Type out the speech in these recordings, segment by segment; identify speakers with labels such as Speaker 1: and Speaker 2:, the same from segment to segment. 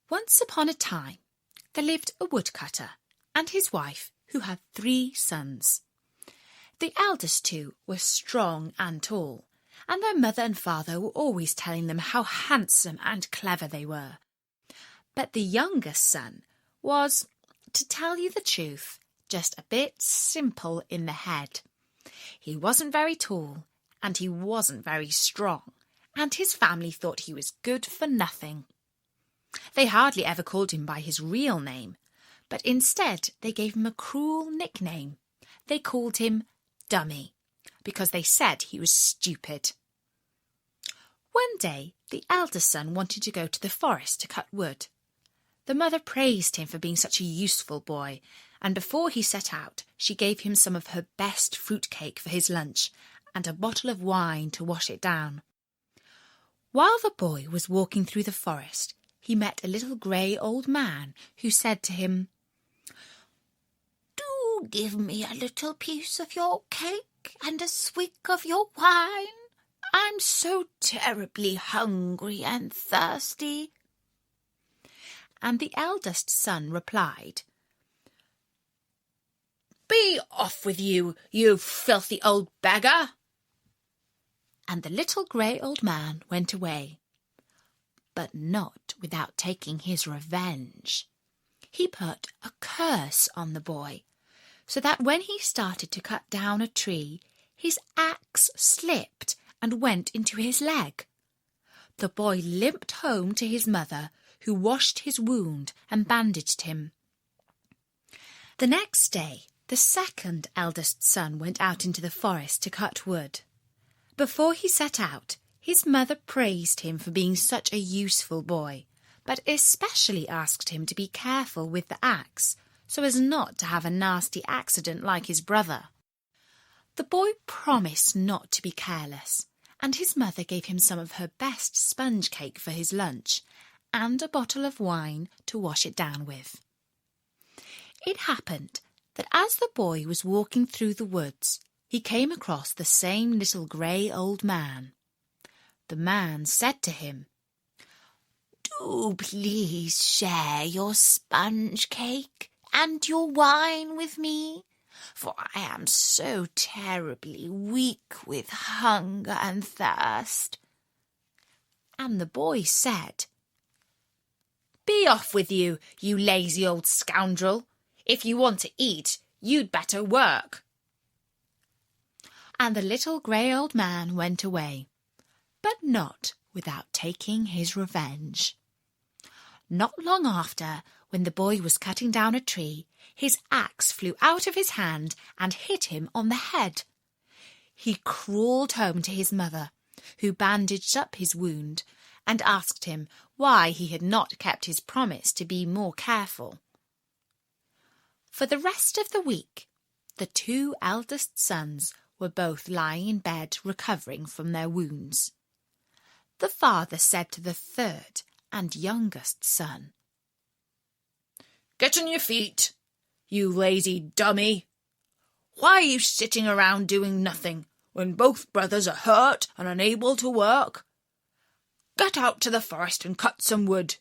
Speaker 1: Once upon a time, there lived a woodcutter and his wife who had 3 sons. The eldest 2 were strong and tall, and their mother and father were always telling them how handsome and clever they were. But the youngest son was, to tell you the truth, just a bit simple in the head. He wasn't very tall, and he wasn't very strong, and his family thought he was good for nothing. They hardly ever called him by his real name, but instead they gave him a cruel nickname. They called him Dummy, because they said he was stupid. One day, the eldest son wanted to go to the forest to cut wood. The mother praised him for being such a useful boy, and before he set out, she gave him some of her best fruit cake for his lunch and a bottle of wine to wash it down. While the boy was walking through the forest, he met a little grey old man who said to him, "Do give me a little piece of your cake and a swig of your wine. I'm so terribly hungry and thirsty." And the eldest son replied, "Be off with you, you filthy old beggar." And the little grey old man went away, but not without taking his revenge. He put a curse on the boy, so that when he started to cut down a tree, his axe slipped and went into his leg. The boy limped home to his mother, who washed his wound and bandaged him. The next day, the second eldest son went out into the forest to cut wood. Before he set out, his mother praised him for being such a useful boy, but especially asked him to be careful with the axe, so as not to have a nasty accident like his brother. The boy promised not to be careless, and his mother gave him some of her best sponge cake for his lunch, and a bottle of wine to wash it down with. It happened that as the boy was walking through the woods, he came across the same little grey old man. The man said to him, "Do please share your sponge cake and your wine with me, for I am so terribly weak with hunger and thirst." And the boy said, "Be off with you, you lazy old scoundrel. If you want to eat, you'd better work." And the little grey old man went away, but not without taking his revenge. Not long after, when the boy was cutting down a tree, his axe flew out of his hand and hit him on the head. He crawled home to his mother, who bandaged up his wound, and asked him why he had not kept his promise to be more careful. For the rest of the week, the 2 eldest sons were both lying in bed recovering from their wounds. The father said to the 3rd and youngest son, "Get on your feet, you lazy dummy. Why are you sitting around doing nothing when both brothers are hurt and unable to work? Get out to the forest and cut some wood,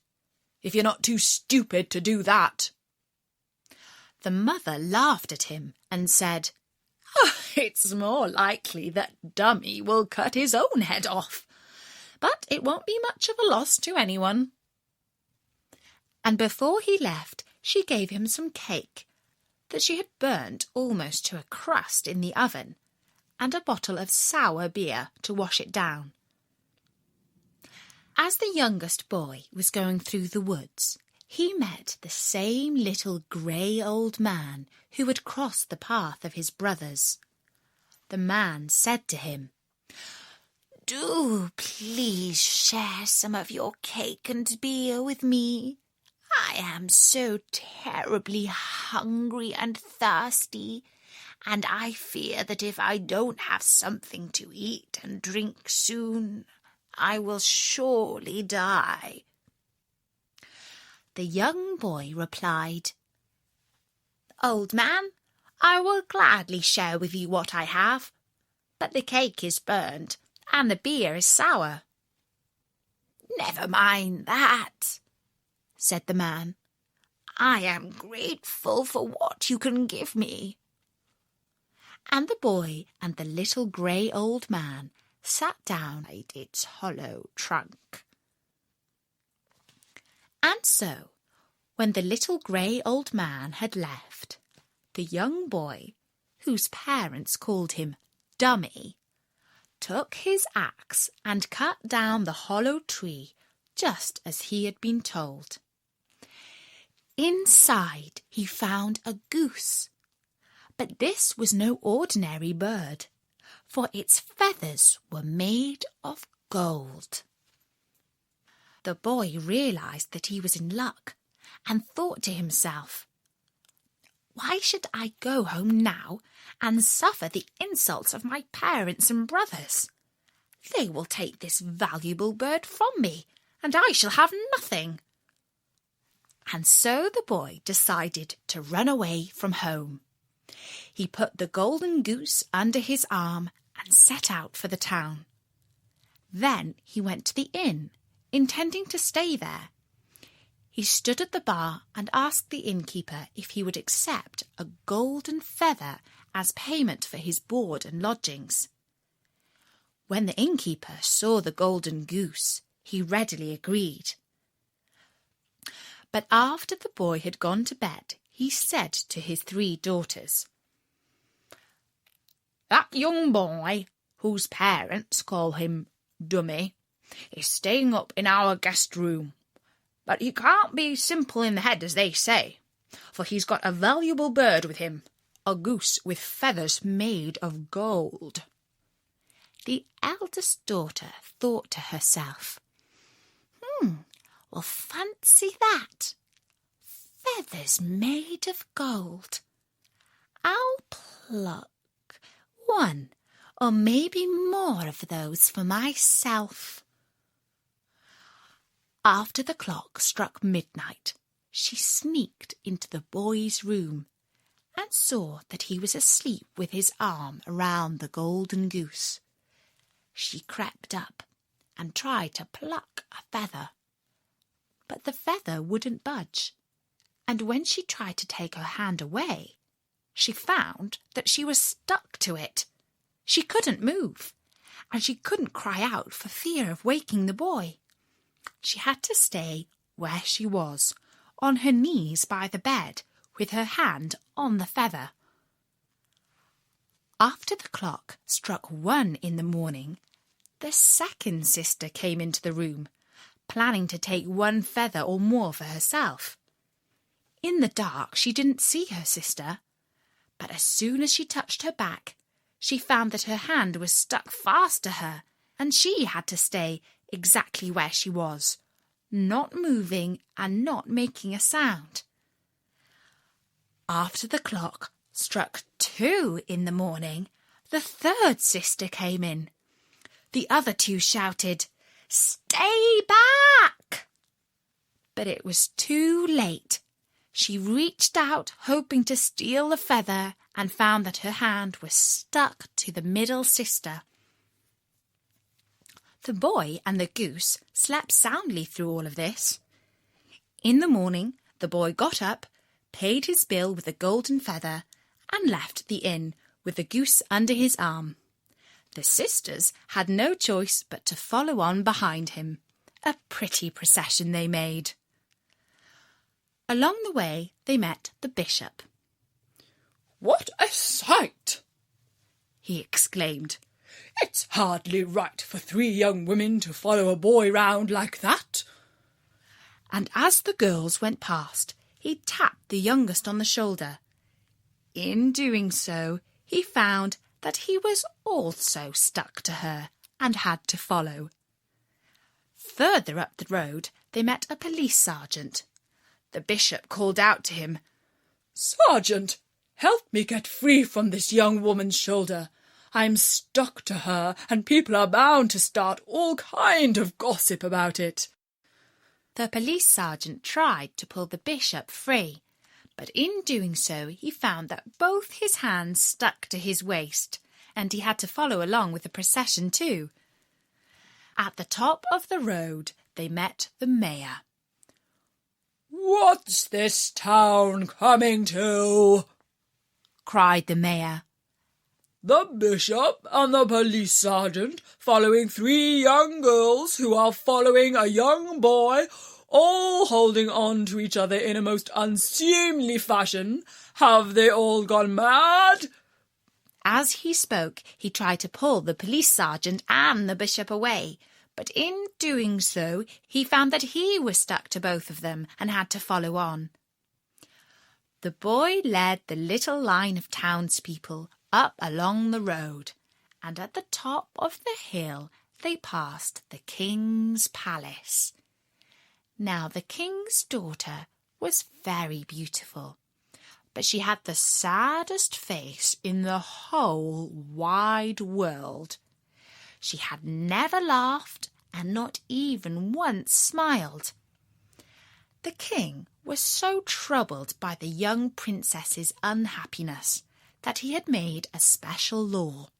Speaker 1: if you're not too stupid to do that." The mother laughed at him and said, "It's more likely that Dummy will cut his own head off, but it won't be much of a loss to anyone." And before he left, she gave him some cake that she had burnt almost to a crust in the oven, and a bottle of sour beer to wash it down. As the youngest boy was going through the woods, he met the same little grey old man who had crossed the path of his brothers. The man said to him, "Do please share some of your cake and beer with me. I am so terribly hungry and thirsty, and I fear that if I don't have something to eat and drink soon, I will surely die." The young boy replied, "Old man, I will gladly share with you what I have, but the cake is burnt and the beer is sour." "Never mind that. said the man. "I am grateful for what you can give me." And the boy and the little grey old man sat down at its hollow trunk. And so, when the little grey old man had left, the young boy, whose parents called him Dummy, took his axe and cut down the hollow tree just as he had been told. Inside he found a goose, but this was no ordinary bird, for its feathers were made of gold. The boy realised that he was in luck and thought to himself, "Why should I go home now and suffer the insults of my parents and brothers? They will take this valuable bird from me, and I shall have nothing." And so the boy decided to run away from home. He put the golden goose under his arm and set out for the town. Then he went to the inn, intending to stay there. He stood at the bar and asked the innkeeper if he would accept a golden feather as payment for his board and lodgings. When the innkeeper saw the golden goose, he readily agreed. But after the boy had gone to bed, he said to his 3 daughters, "That young boy, whose parents call him Dummy, is staying up in our guest room. But he can't be simple in the head, as they say, for he's got a valuable bird with him, a goose with feathers made of gold." The eldest daughter thought to herself, well, fancy that. Feathers made of gold. I'll pluck 1 or maybe more of those for myself. After the clock struck midnight, she sneaked into the boy's room and saw that he was asleep with his arm around the golden goose. She crept up and tried to pluck a feather, but the feather wouldn't budge, and when she tried to take her hand away, she found that she was stuck to it. She couldn't move, and she couldn't cry out for fear of waking the boy. She had to stay where she was, on her knees by the bed, with her hand on the feather. After the clock struck 1 in the morning, the second sister came into the room, planning to take 1 feather or more for herself. In the dark she didn't see her sister, but as soon as she touched her back, she found that her hand was stuck fast to her, and she had to stay exactly where she was, not moving and not making a sound. After the clock struck 2 in the morning, the third sister came in. The other 2 shouted, "Stay back!" But it was too late. She reached out, hoping to steal the feather, and found that her hand was stuck to the middle sister. The boy and the goose slept soundly through all of this. In the morning, the boy got up, paid his bill with the golden feather, and left the inn with the goose under his arm. The sisters had no choice but to follow on behind him. A pretty procession they made. Along the way, they met the bishop.
Speaker 2: "What a sight!"
Speaker 1: he exclaimed.
Speaker 2: "It's hardly right for 3 young women to follow a boy round like that."
Speaker 1: And as the girls went past, he tapped the youngest on the shoulder. In doing so, he found that he was also stuck to her and had to follow. Further up the road, they met a police sergeant. The bishop called out to him,
Speaker 2: "Sergeant, help me get free from this young woman's shoulder. I'm stuck to her, and people are bound to start all kind of gossip about it."
Speaker 1: The police sergeant tried to pull the bishop free, but in doing so he found that both his hands stuck to his waist, and he had to follow along with the procession too. At the top of the road they met the mayor.
Speaker 2: "What's this town coming to?"
Speaker 1: cried the mayor.
Speaker 2: "The bishop and the police sergeant following 3 young girls who are following a young boy, all holding on to each other in a most unseemly fashion. Have they all gone mad?"
Speaker 1: As he spoke, he tried to pull the police sergeant and the bishop away, but in doing so, he found that he was stuck to both of them and had to follow on. The boy led the little line of townspeople up along the road, and at the top of the hill they passed the king's palace. Now the king's daughter was very beautiful, but she had the saddest face in the whole wide world. She had never laughed and not even once smiled. The king was so troubled by the young princess's unhappiness that he had made a special law.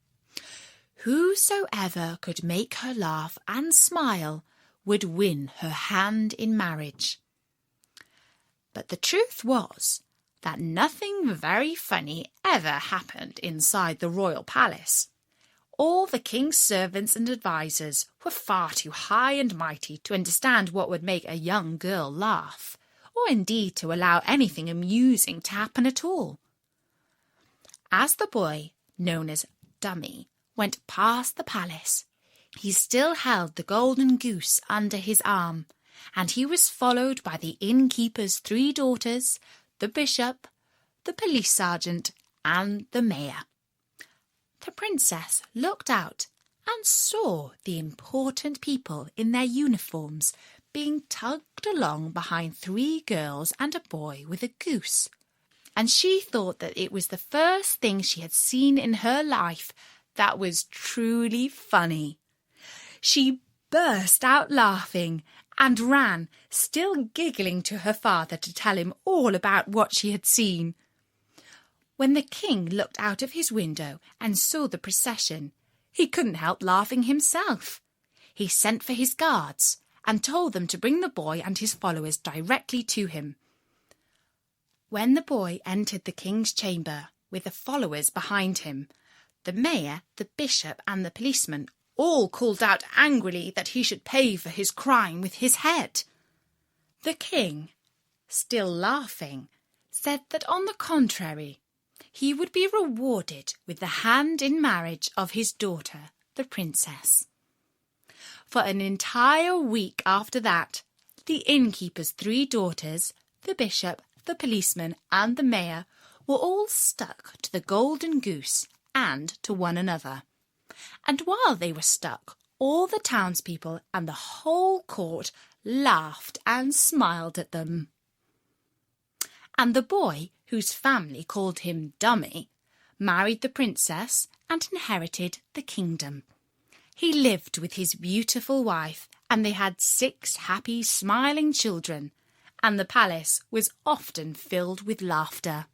Speaker 1: Whosoever could make her laugh and smile would win her hand in marriage. But the truth was that nothing very funny ever happened inside the royal palace. All the king's servants and advisers were far too high and mighty to understand what would make a young girl laugh, or indeed to allow anything amusing to happen at all. As the boy, known as Dummy, went past the palace, he still held the golden goose under his arm, and he was followed by the innkeeper's 3 daughters, the bishop, the police sergeant, and the mayor. The princess looked out and saw the important people in their uniforms being tugged along behind 3 girls and a boy with a goose, and she thought that it was the first thing she had seen in her life that was truly funny. She burst out laughing and ran, still giggling, to her father to tell him all about what she had seen. When the king looked out of his window and saw the procession, he couldn't help laughing himself. He sent for his guards and told them to bring the boy and his followers directly to him. When the boy entered the king's chamber with the followers behind him, the mayor, the bishop, and the policeman all called out angrily that he should pay for his crime with his head. The king, still laughing, said that on the contrary, he would be rewarded with the hand in marriage of his daughter, the princess. For an entire week after that, the innkeeper's 3 daughters, the bishop, the policeman, and the mayor were all stuck to the golden goose and to one another. And while they were stuck, all the townspeople and the whole court laughed and smiled at them. And the boy, whose family called him Dummy, married the princess and inherited the kingdom. He lived with his beautiful wife, and they had 6 happy, smiling children, and the palace was often filled with laughter.